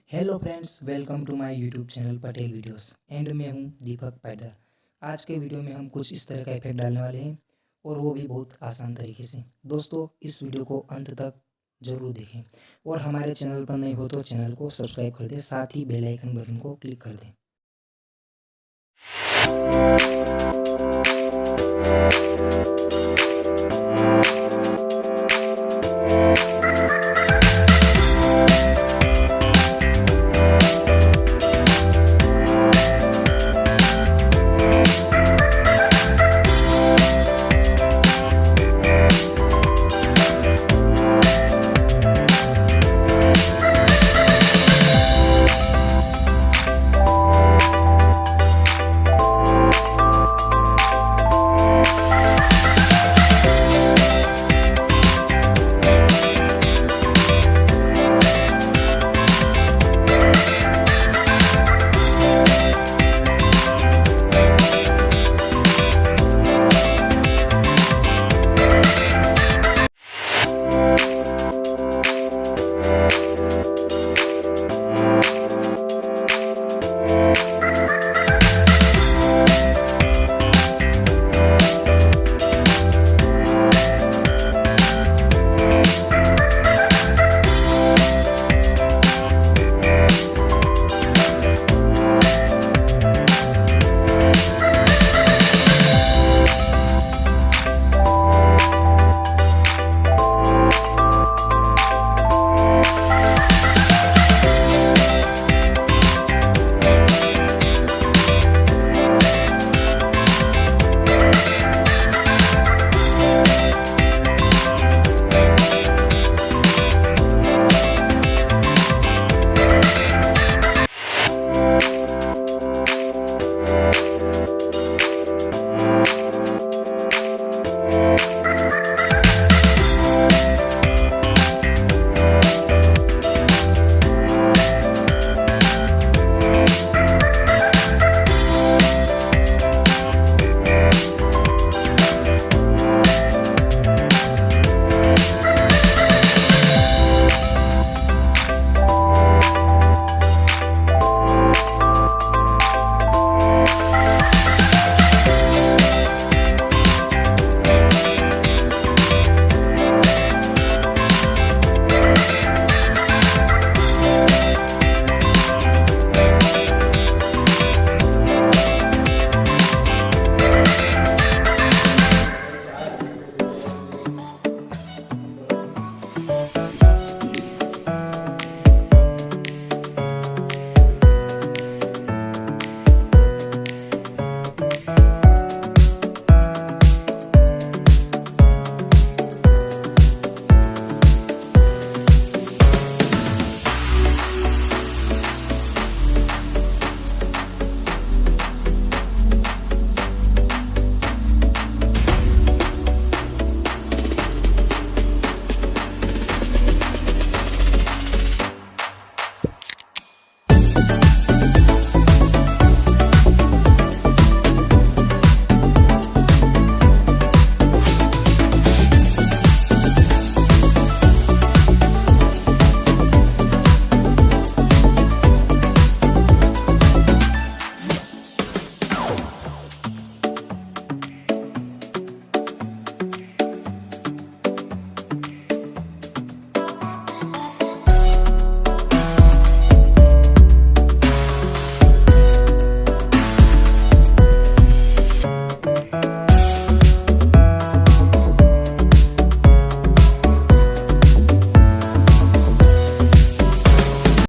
Hello friends, welcome to my YouTube channel Patel videos and मैं हूं दीपक पाटीदार। आज के वीडियो में हम कुछ इस तरह का इफेक्ट डालने वाले हैं और वो भी बहुत आसान तरीके से। दोस्तों, इस वीडियो को अंत तक ज़रूर देखें और हमारे चैनल पर नए हो तो चैनल को सब्सक्राइब कर दें, साथ ही बेल आइकन बटन को क्लिक कर दें।